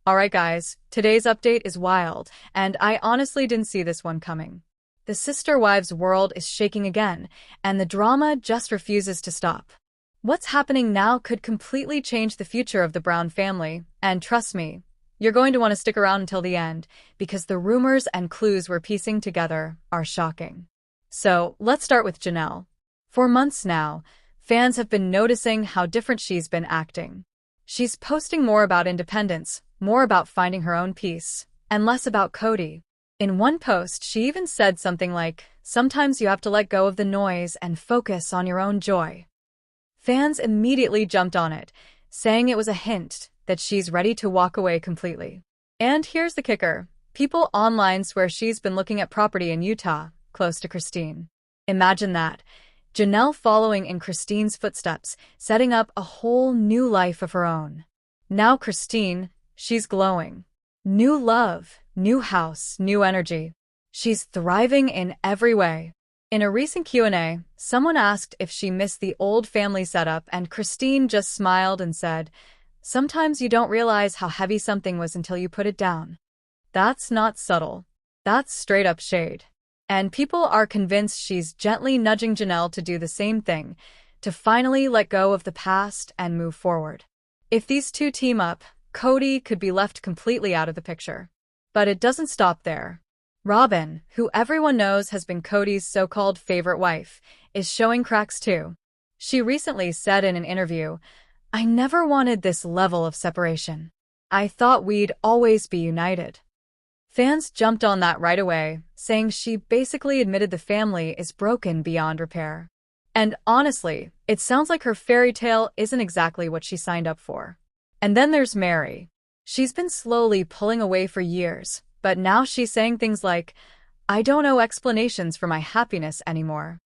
Alright guys, today's update is wild, and I honestly didn't see this one coming. The sister wives world is shaking again, and the drama just refuses to stop. What's happening now could completely change the future of the Brown family, and trust me, you're going to want to stick around until the end, because the rumors and clues we're piecing together are shocking. So, let's start with Janelle. For months now, fans have been noticing how different she's been acting. She's posting more about independence, more about finding her own peace, and less about Kody. In one post, she even said something like, "Sometimes you have to let go of the noise and focus on your own joy." Fans immediately jumped on it, saying it was a hint that she's ready to walk away completely. And here's the kicker. People online swear she's been looking at property in Utah, close to Christine. Imagine that. Janelle following in Christine's footsteps, setting up a whole new life of her own. Now Christine, she's glowing. New love, new house, new energy. She's thriving in every way. In a recent Q&A, someone asked if she missed the old family setup, and Christine just smiled and said, "Sometimes you don't realize how heavy something was until you put it down." That's not subtle. That's straight up shade. And people are convinced she's gently nudging Janelle to do the same thing, to finally let go of the past and move forward. If these two team up, Kody could be left completely out of the picture. But it doesn't stop there. Robin, who everyone knows has been Kody's so-called favorite wife, is showing cracks too. She recently said in an interview, "I never wanted this level of separation. I thought we'd always be united." Fans jumped on that right away, saying she basically admitted the family is broken beyond repair. And honestly, it sounds like her fairy tale isn't exactly what she signed up for. And then there's Meri. She's been slowly pulling away for years, but now she's saying things like, "I don't owe explanations for my happiness anymore."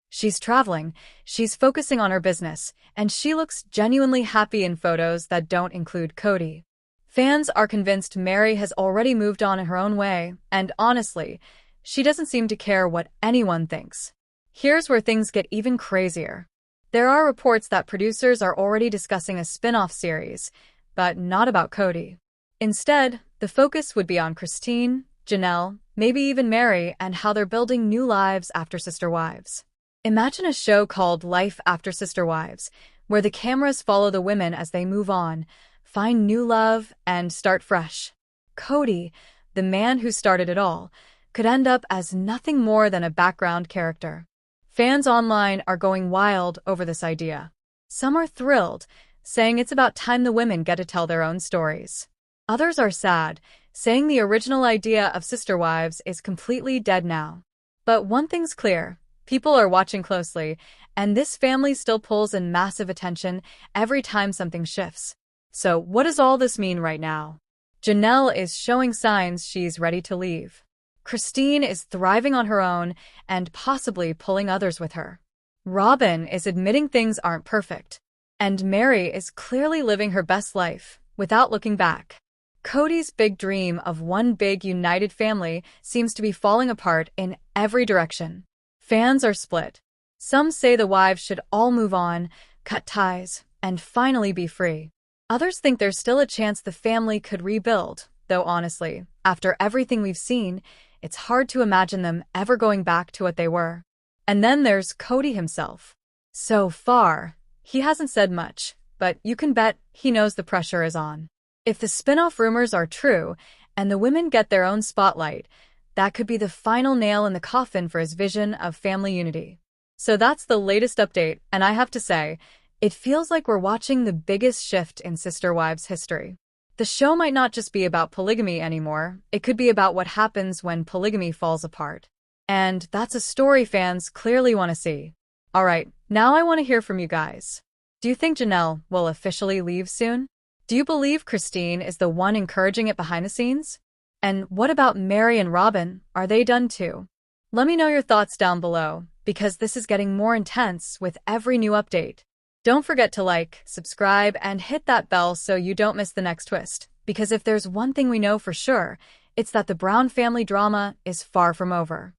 She's traveling, she's focusing on her business, and she looks genuinely happy in photos that don't include Kody. Fans are convinced Meri has already moved on in her own way, and honestly, she doesn't seem to care what anyone thinks. Here's where things get even crazier. There are reports that producers are already discussing a spin-off series, but not about Kody. Instead, the focus would be on Christine, Janelle, maybe even Meri, and how they're building new lives after Sister Wives. Imagine a show called Life After Sister Wives, where the cameras follow the women as they move on, find new love, and start fresh. Kody, the man who started it all, could end up as nothing more than a background character. Fans online are going wild over this idea. Some are thrilled, saying it's about time the women get to tell their own stories. Others are sad, saying the original idea of sister wives is completely dead now. But one thing's clear, people are watching closely, and this family still pulls in massive attention every time something shifts. So what does all this mean right now? Janelle is showing signs she's ready to leave. Christine is thriving on her own and possibly pulling others with her. Robin is admitting things aren't perfect. And Meri is clearly living her best life, without looking back. Kody's big dream of one big united family seems to be falling apart in every direction. Fans are split. Some say the wives should all move on, cut ties, and finally be free. Others think there's still a chance the family could rebuild, though honestly, after everything we've seen, it's hard to imagine them ever going back to what they were. And then there's Kody himself. So far, he hasn't said much, but you can bet he knows the pressure is on. If the spin-off rumors are true, and the women get their own spotlight, that could be the final nail in the coffin for his vision of family unity. So that's the latest update, and I have to say, it feels like we're watching the biggest shift in Sister Wives history. The show might not just be about polygamy anymore, it could be about what happens when polygamy falls apart. And that's a story fans clearly want to see. Alright, now I want to hear from you guys. Do you think Janelle will officially leave soon? Do you believe Christine is the one encouraging it behind the scenes? And what about Meri and Robin? Are they done too? Let me know your thoughts down below, because this is getting more intense with every new update. Don't forget to like, subscribe, and hit that bell so you don't miss the next twist, because if there's one thing we know for sure, it's that the Brown family drama is far from over.